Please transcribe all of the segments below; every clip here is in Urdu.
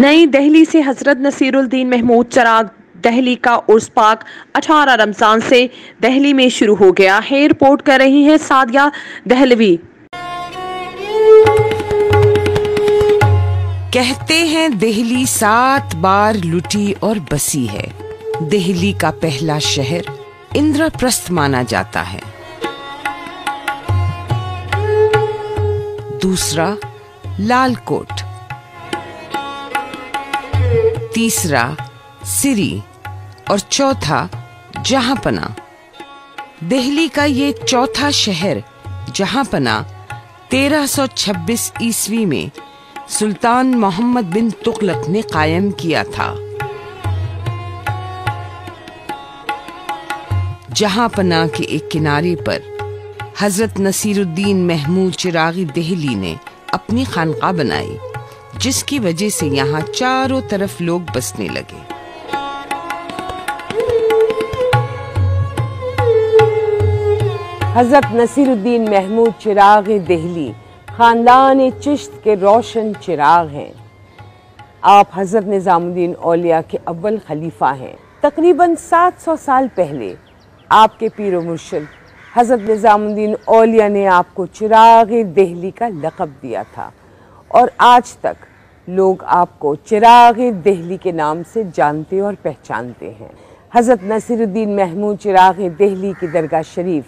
نئی دہلی سے حضرت نصیرالدین محمود چراغ دہلی کا عرس پاک 18 رمضان سے دہلی میں شروع ہو گیا ہے۔ رپورٹ کر رہی ہیں سعدیہ دہلوی۔ کہتے ہیں دہلی 7 بار لٹی اور بسی ہے۔ دہلی کا پہلا شہر اندر پرست مانا جاتا ہے۔ دوسرا لال کوٹ، تیسرا سری اور چوتھا جہاں پناہ۔ دہلی کا یہ چوتھا شہر جہاں پناہ 1326 عیسوی میں سلطان محمد بن تغلق نے قائم کیا تھا۔ جہاں پناہ کے ایک کنارے پر حضرت نصیرالدین محمود چراغی دہلی نے اپنی خانقاہ بنائی، جس کی وجہ سے یہاں چاروں طرف لوگ بسنے لگے۔ حضرت نصیرالدین محمود چراغ دہلی خاندان چشت کے روشن چراغ ہیں۔ آپ حضرت نظام الدین اولیاء کے اول خلیفہ ہیں۔ تقریباً 700 سال پہلے آپ کے پیر و مرشد حضرت نظام الدین اولیاء نے آپ کو چراغ دہلی کا لقب دیا تھا، اور آج تک لوگ آپ کو چراغ دہلی کے نام سے جانتے اور پہچانتے ہیں۔ حضرت نصیرالدین محمود چراغ دہلی کی درگاہ شریف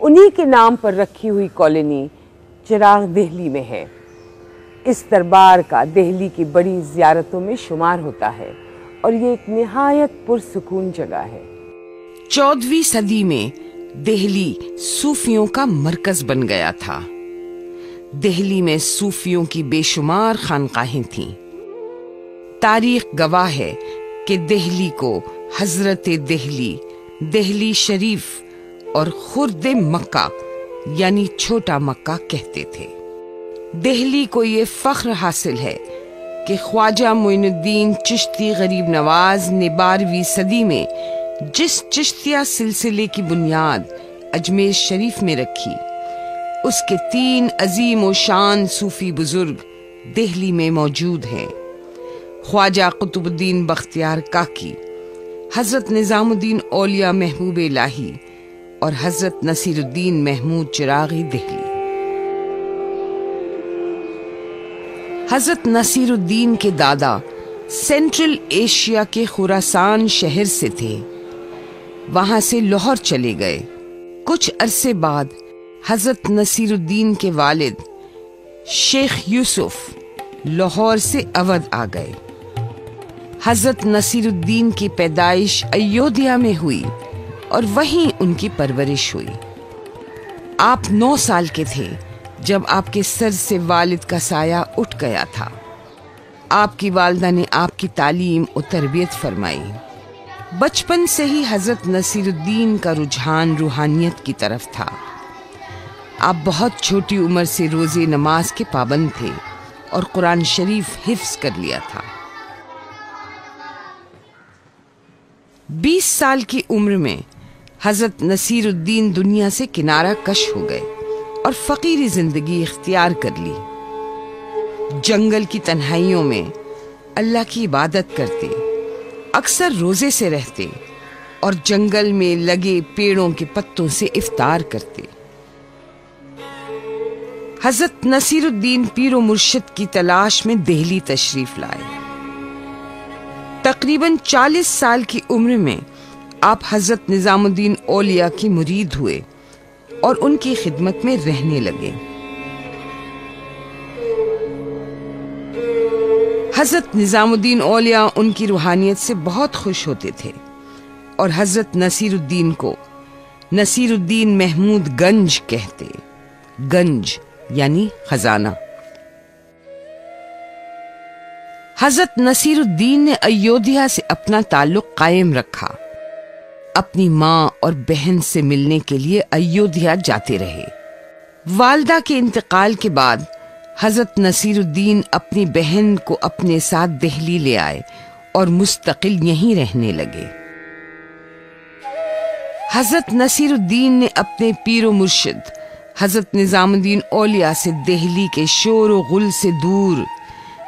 انہی کے نام پر رکھی ہوئی کالونی چراغ دہلی میں ہے۔ اس دربار کا دہلی کی بڑی زیارتوں میں شمار ہوتا ہے، اور یہ ایک نہایت پرسکون جگہ ہے۔ 14ویں صدی میں دہلی صوفیوں کا مرکز بن گیا تھا۔ دہلی میں صوفیوں کی بے شمار خانقاہیں تھیں۔ تاریخ گواہ ہے کہ دہلی کو حضرت دہلی، دہلی شریف اور خرد مکہ یعنی چھوٹا مکہ کہتے تھے۔ دہلی کو یہ فخر حاصل ہے کہ خواجہ معین الدین چشتی غریب نواز نے 12ویں صدی میں جس چشتیہ سلسلے کی بنیاد اجمیر شریف میں رکھی، اس کے 3 عظیم و شان صوفی بزرگ دہلی میں موجود ہیں۔ خواجہ قطب الدین بختیار کاکی، حضرت نظام الدین اولیاء محبوب الہی اور حضرت نصیرالدین محمود چراغی دہلی۔ حضرت نصیرالدین کے دادا سینٹرل ایشیا کے خراسان شہر سے تھے۔ وہاں سے لاہور چلے گئے۔ کچھ عرصے بعد حضرت نصیرالدین کے والد شیخ یوسف لاہور سے اودھ آ گئے۔ حضرت نصیرالدین کی پیدائش ایودھیا میں ہوئی اور وہیں ان کی پرورش ہوئی۔ آپ 9 سال کے تھے جب آپ کے سر سے والد کا سایہ اٹھ گیا تھا۔ آپ کی والدہ نے آپ کی تعلیم و تربیت فرمائی۔ بچپن سے ہی حضرت نصیرالدین کا رجحان روحانیت کی طرف تھا۔ آپ بہت چھوٹی عمر سے روزے نماز کے پابند تھے اور قرآن شریف حفظ کر لیا تھا۔ 20 سال کی عمر میں حضرت نصیرالدین دنیا سے کنارہ کش ہو گئے اور فقیری زندگی اختیار کر لی۔ جنگل کی تنہائیوں میں اللہ کی عبادت کرتے، اکثر روزے سے رہتے اور جنگل میں لگے پیڑوں کے پتوں سے افطار کرتے۔ حضرت نصیرالدین پیر و مرشد کی تلاش میں دہلی تشریف لائے۔ تقریباً 40 سال کی عمر میں آپ حضرت نظام الدین اولیاء کی مرید ہوئے اور ان کی خدمت میں رہنے لگے۔ حضرت نظام الدین اولیاء ان کی روحانیت سے بہت خوش ہوتے تھے اور حضرت نصیرالدین کو نصیرالدین محمود گنج کہتے۔ گنج یعنی خزانہ۔ حضرت نصیرالدین نے ایودھیا سے اپنا تعلق قائم رکھا۔ اپنی ماں اور بہن سے ملنے کے لیے ایودھیا جاتے رہے۔ والدہ کے انتقال کے بعد حضرت نصیرالدین اپنی بہن کو اپنے ساتھ دہلی لے آئے اور مستقل یہیں رہنے لگے۔ حضرت نصیرالدین نے اپنے پیر و مرشد حضرت نظام الدین اولیاء سے دہلی کے شور و غل سے دور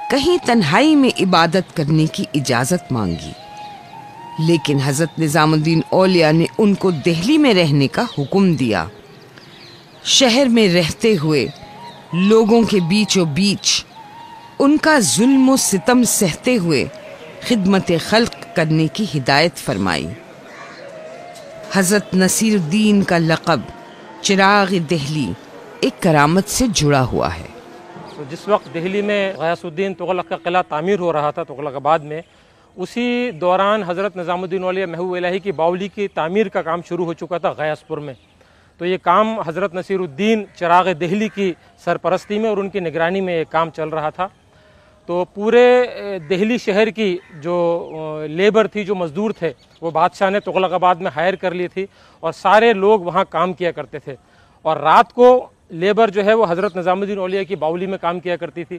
کہیں تنہائی میں عبادت کرنے کی اجازت مانگی، لیکن حضرت نظام الدین اولیاء نے ان کو دہلی میں رہنے کا حکم دیا۔ شہر میں رہتے ہوئے لوگوں کے بیچوں بیچ ان کا ظلم و ستم سہتے ہوئے خدمت خلق کرنے کی ہدایت فرمائی۔ حضرت نصیر الدین کا لقب چراغ دہلی ایک کرامت سے جڑا ہوا ہے۔ جس وقت دہلی میں غیاث الدین تغلق کا قلعہ تعمیر ہو رہا تھا تغلق آباد میں، اسی دوران حضرت نظام الدین اولیاء محبوب الہی کی باولی کی تعمیر کا کام شروع ہو چکا تھا غیاث پور میں۔ تو یہ کام حضرت نصیر الدین چراغ دہلی کی سرپرستی میں اور ان کی نگرانی میں یہ کام چل رہا تھا۔ تو پورے دہلی شہر کی جو لیبر تھی، جو مزدور تھے، وہ بادشاہ نے تغلق آباد میں ہائر کر لی تھی اور سارے لوگ وہاں کام کیا کرتے تھے، اور رات کو لیبر جو ہے وہ حضرت نظام الدین اولیاء کی باولی میں کام کیا کرتی تھی۔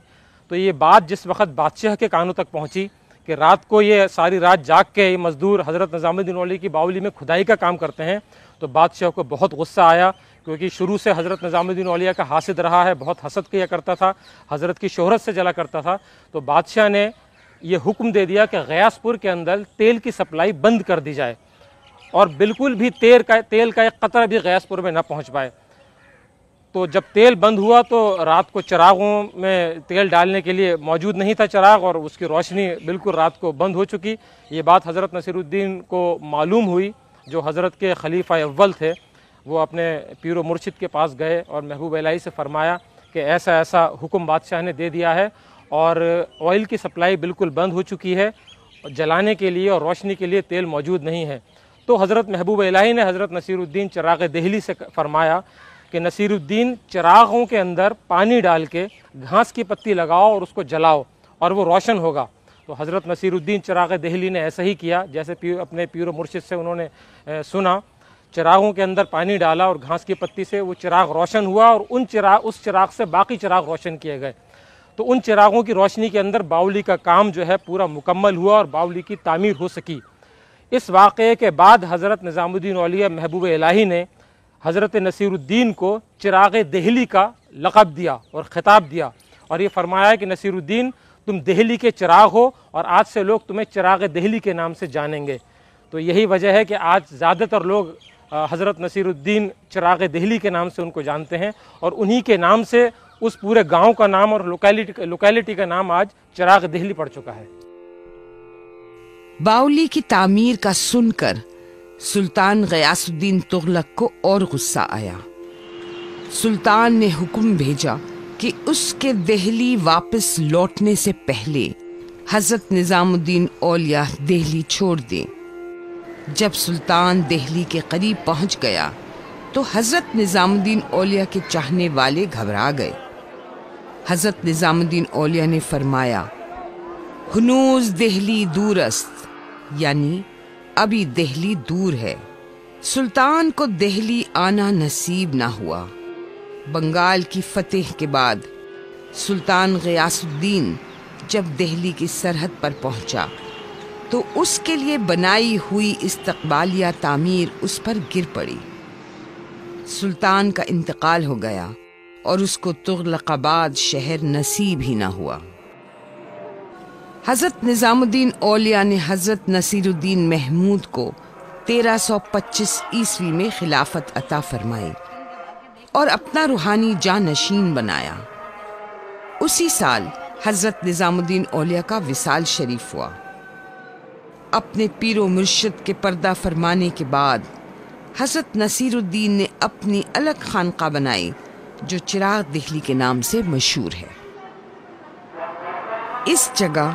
تو یہ بات جس وقت بادشاہ کے کانوں تک پہنچی کہ رات کو یہ ساری رات جاگ کے یہ مزدور حضرت نظام الدین اولیاء کی باولی میں کھدائی کا کام کرتے ہیں، تو بادشاہ کو بہت غصہ آیا، کیونکہ شروع سے حضرت نظام الدین اولیاء کا حاسد رہا ہے، بہت حسد کیا کرتا تھا، حضرت کی شہرت سے جلا کرتا تھا۔ تو بادشاہ نے یہ حکم دے دیا کہ غیاث پور کے اندر تیل کی سپلائی بند کر دی جائے، اور بالکل بھی تیل کا ایک قطرہ بھی غیاث پور میں نہ پہنچ پائے۔ تو جب تیل بند ہوا تو رات کو چراغوں میں تیل ڈالنے کے لیے موجود نہیں تھا چراغ، اور اس کی روشنی بالکل رات کو بند ہو چکی۔ یہ بات حضرت نصیر الدین کو معلوم ہوئی، جو حضرت کے خلیفہ اول تھے، وہ اپنے پیر و مرشد کے پاس گئے اور محبوب الہی سے فرمایا کہ ایسا ایسا حکم بادشاہ نے دے دیا ہے، اور آئل کی سپلائی بالکل بند ہو چکی ہے، جلانے کے لیے اور روشنی کے لیے تیل موجود نہیں ہے۔ تو حضرت محبوب الہی نے حضرت نصیر الدین چراغ دہلی سے فرمایا کہ نصیر الدین چراغوں کے اندر پانی ڈال کے گھاس کی پتی لگاؤ اور اس کو جلاؤ اور وہ روشن ہوگا۔ تو حضرت نصیر الدین چراغ دہلی نے ایسا ہی کیا، جیسے اپنے پیر و مرشد سے انہوں نے سنا، چراغوں کے اندر پانی ڈالا اور گھاس کی پتی سے وہ چراغ روشن ہوا، اور اس چراغ سے باقی چراغ روشن کیے گئے۔ تو ان چراغوں کی روشنی کے اندر باولی کا کام جو ہے پورا مکمل ہوا اور باولی کی تعمیر ہو سکی۔ اس واقعے کے بعد حضرت نظام الدین اولیاء محبوب الہی نے حضرت نصیر الدین کو چراغ دہلی کا لقب دیا اور خطاب دیا، اور یہ فرمایا کہ نصیر الدین تم دہلی کے چراغ ہو، اور آج سے لوگ تمہیں چراغ دہلی کے نام سے جانیں گے۔ تو یہی وجہ ہے کہ آج زیادہ تر لوگ حضرت نصیر الدین چراغ دہلی کے نام سے ان کو جانتے ہیں، اور انہی کے نام سے اس پورے گاؤں کا نام اور لوکیلٹی کا نام آج چراغ دہلی پڑ چکا ہے۔ باولی کی تعمیر کا سن کر سلطان غیاث الدین تغلق کو اور غصہ آیا۔ سلطان نے حکم بھیجا کہ اس کے دہلی واپس لوٹنے سے پہلے حضرت نظام الدین اولیاء دہلی چھوڑ دیں۔ جب سلطان دہلی کے قریب پہنچ گیا تو حضرت نظام الدین اولیاء کے چاہنے والے گھبرا گئے۔ حضرت نظام الدین اولیاء نے فرمایا، ہنوز دہلی دور است، یعنی ابھی دہلی دور ہے۔ سلطان کو دہلی آنا نصیب نہ ہوا۔ بنگال کی فتح کے بعد سلطان غیاث الدین جب دہلی کی سرحد پر پہنچا تو اس کے لیے بنائی ہوئی استقبالیہ تعمیر اس پر گر پڑی۔ سلطان کا انتقال ہو گیا اور اس کو تغلق آباد شہر نصیب ہی نہ ہوا۔ حضرت نظام الدین اولیاء نے حضرت نصیر الدین محمود کو 1325 عیسوی میں خلافت عطا فرمائی اور اپنا روحانی جانشین بنایا۔ اسی سال حضرت نظام الدین اولیاء کا وصال شریف ہوا۔ اپنے پیر و مرشد کے پردہ فرمانے کے بعد حضرت نصیر الدین نے اپنی الگ خانقاہ بنائی جو چراغ دہلی کے نام سے مشہور ہے۔ اس جگہ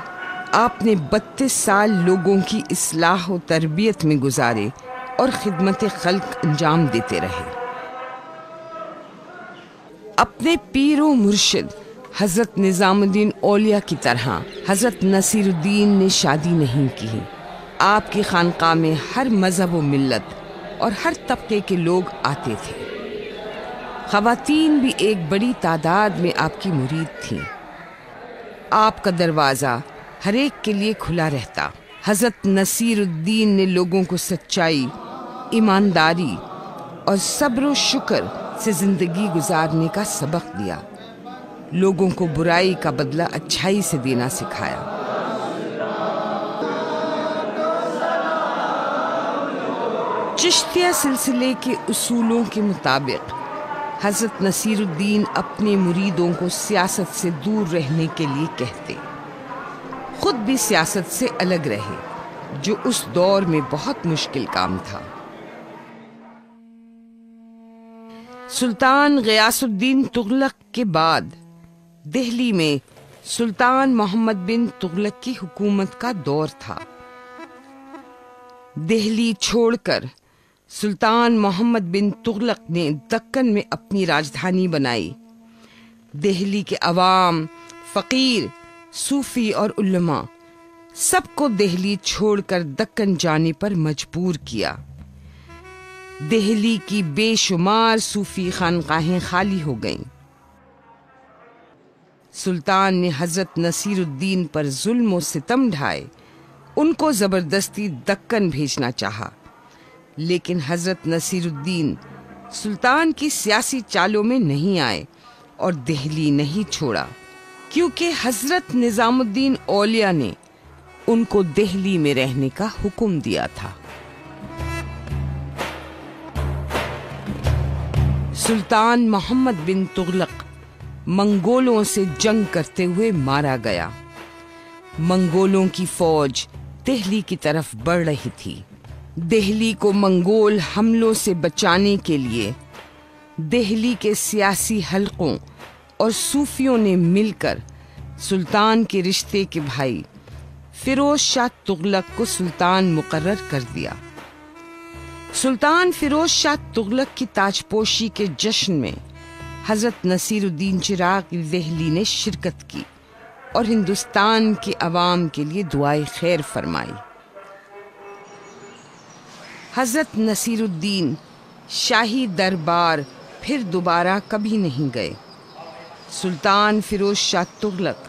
آپ نے 32 سال لوگوں کی اصلاح و تربیت میں گزارے اور خدمت خلق انجام دیتے رہے۔ اپنے پیر و مرشد حضرت نظام الدین اولیاء کی طرح حضرت نصیر الدین نے شادی نہیں کی۔ آپ کی خانقاہ میں ہر مذہب و ملت اور ہر طبقے کے لوگ آتے تھے۔ خواتین بھی ایک بڑی تعداد میں آپ کی مرید تھیں۔ آپ کا دروازہ ہر ایک کے لیے کھلا رہتا۔ حضرت نصیر الدین نے لوگوں کو سچائی، ایمانداری اور صبر و شکر سے زندگی گزارنے کا سبق دیا۔ لوگوں کو برائی کا بدلہ اچھائی سے دینا سکھایا۔ چشتیہ سلسلے کے اصولوں کے مطابق حضرت نصیر الدین اپنے مریدوں کو سیاست سے دور رہنے کے لیے کہتے، خود بھی سیاست سے الگ رہے، جو اس دور میں بہت مشکل کام تھا۔ سلطان غیاث الدین تغلق کے بعد دہلی میں سلطان محمد بن تغلق کی حکومت کا دور تھا۔ دہلی چھوڑ کر سلطان محمد بن تغلق نے دکن میں اپنی راجدھانی بنائی۔ دہلی کے عوام، فقیر، صوفی اور علماء سب کو دہلی چھوڑ کر دکن جانے پر مجبور کیا۔ دہلی کی بے شمار صوفی خانقاہیں خالی ہو گئیں۔ سلطان نے حضرت نصیر الدین پر ظلم و ستم ڈھائے، ان کو زبردستی دکن بھیجنا چاہا، لیکن حضرت نصیر الدین سلطان کی سیاسی چالوں میں نہیں آئے اور دہلی نہیں چھوڑا، کیونکہ حضرت نظام الدین اولیاء نے ان کو دہلی میں رہنے کا حکم دیا تھا۔ سلطان محمد بن تغلق منگولوں سے جنگ کرتے ہوئے مارا گیا۔ منگولوں کی فوج دہلی کی طرف بڑھ رہی تھی۔ دہلی کو منگول حملوں سے بچانے کے لیے دہلی کے سیاسی حلقوں اور صوفیوں نے مل کر سلطان کے رشتے کے بھائی فیروز شاہ تغلق کو سلطان مقرر کر دیا۔ سلطان فیروز شاہ تغلق کی تاجپوشی کے جشن میں حضرت نصیر الدین چراغ دہلی نے شرکت کی اور ہندوستان کے عوام کے لیے دعائے خیر فرمائی۔ حضرت نصیر الدین شاہی دربار پھر دوبارہ کبھی نہیں گئے۔ سلطان فیروز شاہ تغلق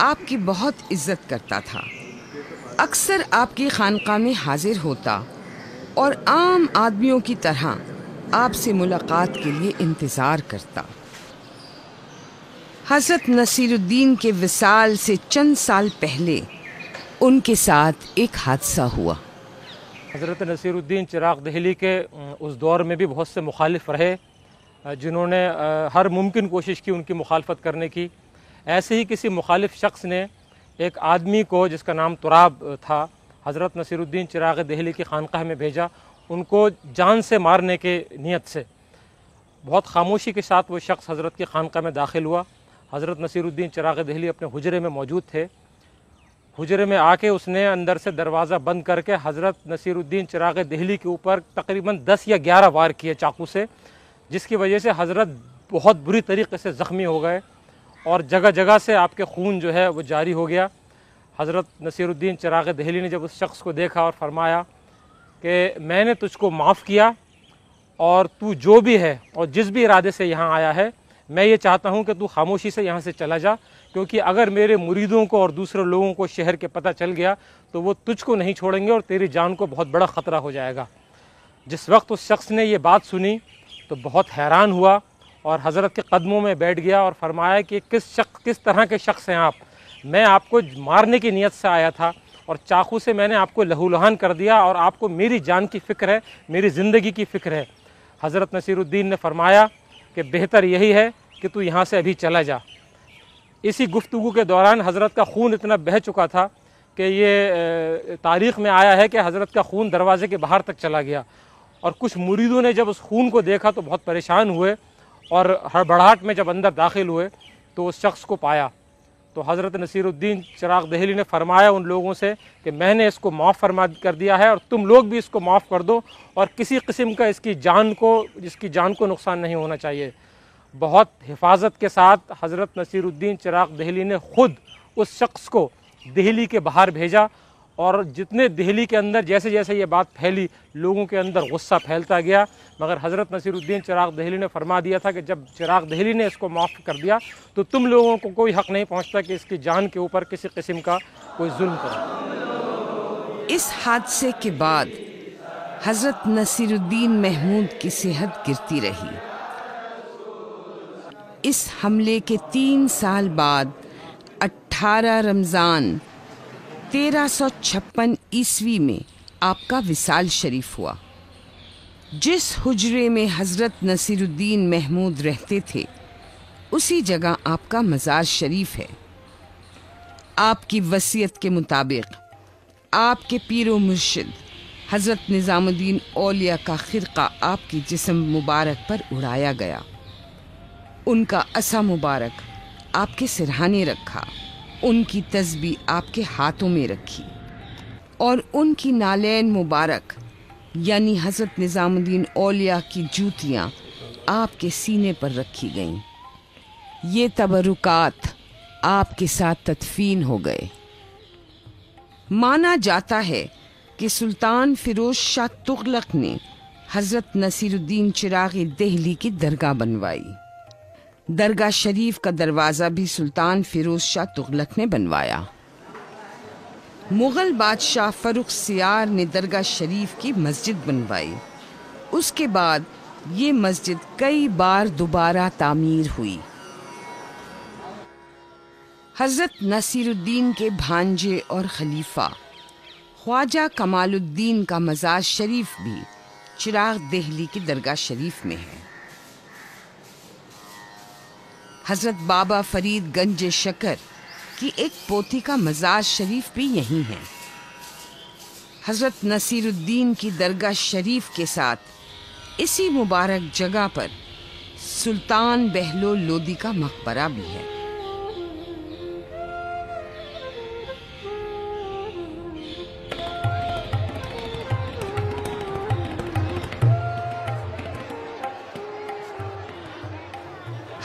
آپ کی بہت عزت کرتا تھا، اکثر آپ کی خانقاہ میں حاضر ہوتا اور عام آدمیوں کی طرح آپ سے ملاقات کے لیے انتظار کرتا۔ حضرت نصیر الدین کے وصال سے چند سال پہلے ان کے ساتھ ایک حادثہ ہوا۔ حضرت نصیر الدین چراغ دہلی کے اس دور میں بھی بہت سے مخالف رہے، جنہوں نے ہر ممکن کوشش کی ان کی مخالفت کرنے کی۔ ایسے ہی کسی مخالف شخص نے ایک آدمی کو جس کا نام تراب تھا حضرت نصیر الدین چراغ دہلی کی خانقاہ میں بھیجا، ان کو جان سے مارنے کے نیت سے۔ بہت خاموشی کے ساتھ وہ شخص حضرت کی خانقاہ میں داخل ہوا۔ حضرت نصیر الدین چراغ دہلی اپنے حجرے میں موجود تھے۔ حجرے میں آ کے اس نے اندر سے دروازہ بند کر کے حضرت نصیر الدین چراغ دہلی کے اوپر تقریباً 10 یا 11 وار کیے چاقو سے، جس کی وجہ سے حضرت بہت بری طریقے سے زخمی ہو گئے اور جگہ جگہ سے آپ کے خون جو ہے وہ جاری ہو گیا۔ حضرت نصیر الدین چراغ دہلی نے جب اس شخص کو دیکھا اور فرمایا کہ میں نے تجھ کو معاف کیا، اور تو جو بھی ہے اور جس بھی ارادے سے یہاں آیا ہے، میں یہ چاہتا ہوں کہ تو خاموشی سے یہاں سے چلا جا، کیونکہ اگر میرے مریدوں کو اور دوسرے لوگوں کو شہر کے پتہ چل گیا تو وہ تجھ کو نہیں چھوڑیں گے اور تیری جان کو بہت بڑا خطرہ ہو جائے گا۔ جس وقت اس شخص نے یہ بات سنی تو بہت حیران ہوا اور حضرت کے قدموں میں بیٹھ گیا اور فرمایا کہ کس طرح کے شخص ہیں آپ؟ میں آپ کو مارنے کی نیت سے آیا تھا اور چاقو سے میں نے آپ کو لہو لہان کر دیا، اور آپ کو میری جان کی فکر ہے، میری زندگی کی فکر ہے۔ حضرت نصیر الدین نے فرمایا کہ بہتر یہی ہے کہ تو یہاں سے ابھی چلا جا۔ اسی گفتگو کے دوران حضرت کا خون اتنا بہہ چکا تھا کہ یہ تاریخ میں آیا ہے کہ حضرت کا خون دروازے کے باہر تک چلا گیا، اور کچھ مریدوں نے جب اس خون کو دیکھا تو بہت پریشان ہوئے اور ہڑبڑاہٹ میں جب اندر داخل ہوئے تو اس شخص کو پایا تو حضرت نصیر الدین چراغ دہلی نے فرمایا ان لوگوں سے کہ میں نے اس کو معاف فرما کر دیا ہے اور تم لوگ بھی اس کو معاف کر دو، اور کسی قسم کا جس کی جان کو نقصان نہیں ہونا چاہیے۔ بہت حفاظت کے ساتھ حضرت نصیر الدین چراغ دہلی نے خود اس شخص کو دہلی کے باہر بھیجا، اور جتنے دہلی کے اندر جیسے جیسے یہ بات پھیلی لوگوں کے اندر غصہ پھیلتا گیا، مگر حضرت نصیر الدین چراغ دہلی نے فرما دیا تھا کہ جب چراغ دہلی نے اس کو معاف کر دیا تو تم لوگوں کو کوئی حق نہیں پہنچتا کہ اس کی جان کے اوپر کسی قسم کا کوئی ظلم کرے۔ اس حادثے کے بعد حضرت نصیر الدین محمود کی صحت گرتی رہی۔ اس حملے کے 3 سال بعد 18 رمضان 1356 عیسوی میں آپ کا وصال شریف ہوا۔ جس حجرے میں حضرت نصیر الدین محمود رہتے تھے اسی جگہ آپ کا مزار شریف ہے۔ آپ کی وصیت کے مطابق آپ کے پیر و مرشد حضرت نظام الدین اولیاء کا خرقہ آپ کی جسم مبارک پر اڑایا گیا، ان کا عصا مبارک آپ کے سرہانے رکھا، ان کی تسبیح آپ کے ہاتھوں میں رکھی اور ان کی نالین مبارک یعنی حضرت نظام الدین اولیاء کی جوتیاں آپ کے سینے پر رکھی گئیں۔ یہ تبرکات آپ کے ساتھ تدفین ہو گئے۔ مانا جاتا ہے کہ سلطان فیروز شاہ تغلق نے حضرت نصیر الدین چراغی دہلی کی درگاہ بنوائی۔ درگاہ شریف کا دروازہ بھی سلطان فیروز شاہ تغلق نے بنوایا۔ مغل بادشاہ فروخ سیار نے درگاہ شریف کی مسجد بنوائی۔ اس کے بعد یہ مسجد کئی بار دوبارہ تعمیر ہوئی۔ حضرت نصیر الدین کے بھانجے اور خلیفہ خواجہ کمال الدین کا مزار شریف بھی چراغ دہلی کی درگاہ شریف میں ہے۔ حضرت بابا فرید گنج شکر کی ایک پوتی کا مزار شریف بھی یہیں ہے۔ حضرت نصیر الدین کی درگاہ شریف کے ساتھ اسی مبارک جگہ پر سلطان بہلول لودھی کا مقبرہ بھی ہے۔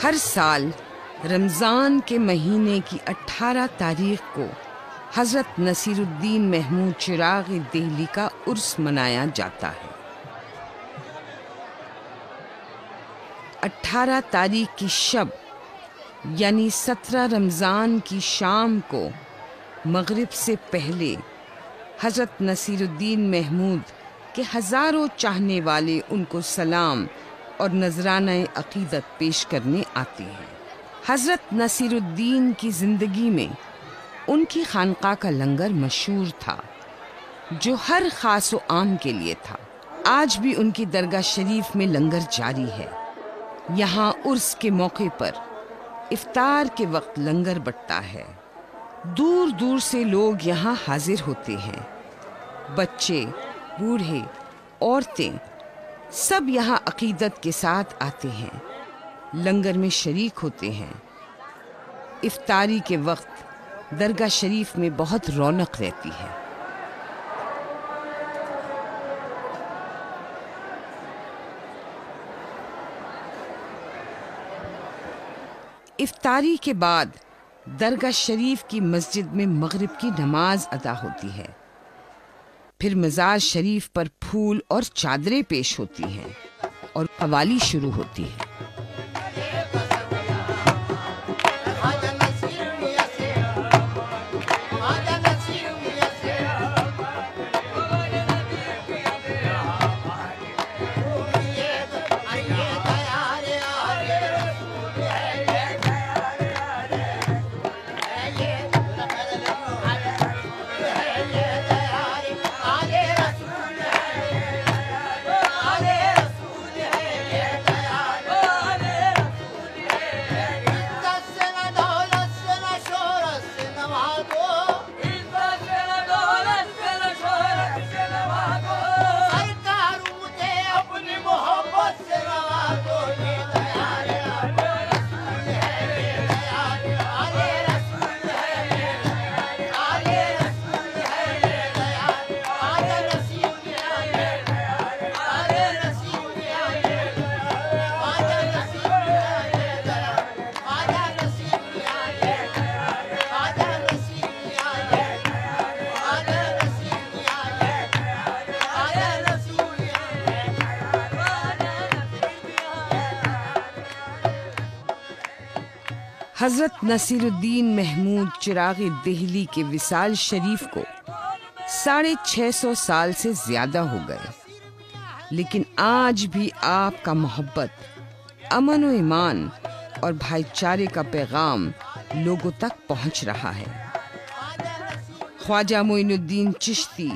ہر سال رمضان کے مہینے کی 18 تاریخ کو حضرت نصیر الدین محمود چراغ دہلی کا عرس منایا جاتا ہے۔ 18 تاریخ کی شب یعنی 17 رمضان کی شام کو مغرب سے پہلے حضرت نصیر الدین محمود کے ہزاروں چاہنے والے ان کو سلام اور نذرانہ عقیدت پیش کرنے آتے ہیں۔ حضرت نصیر الدین کی زندگی میں ان کی خانقاہ کا لنگر مشہور تھا جو ہر خاص و عام کے لیے تھا۔ آج بھی ان کی درگاہ شریف میں لنگر جاری ہے۔ یہاں عرس کے موقع پر افطار کے وقت لنگر بٹتا ہے۔ دور دور سے لوگ یہاں حاضر ہوتے ہیں۔ بچے، بوڑھے، عورتیں سب یہاں عقیدت کے ساتھ آتے ہیں، لنگر میں شریک ہوتے ہیں۔ افطاری کے وقت درگاہ شریف میں بہت رونق رہتی ہے۔ افطاری کے بعد درگاہ شریف کی مسجد میں مغرب کی نماز ادا ہوتی ہے۔ پھر مزار شریف پر پھول اور چادریں پیش ہوتی ہیں اور قوالی شروع ہوتی ہے۔ حضرت نصیر الدین محمود چراغ دہلی کے وصال شریف کو 650 سال سے زیادہ ہو گئے، لیکن آج بھی آپ کا محبت، امن و ایمان اور بھائی چارے کا پیغام لوگوں تک پہنچ رہا ہے۔ خواجہ معین الدین چشتی،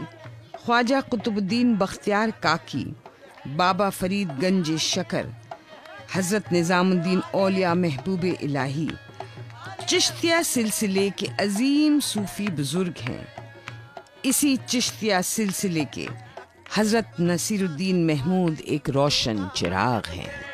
خواجہ قطب الدین بختیار کاکی، بابا فرید گنج شکر، حضرت نظام الدین اولیاء محبوب الہی چشتیہ سلسلے کے عظیم صوفی بزرگ ہیں۔ اسی چشتیہ سلسلے کے حضرت نصیر الدین محمود ایک روشن چراغ ہیں۔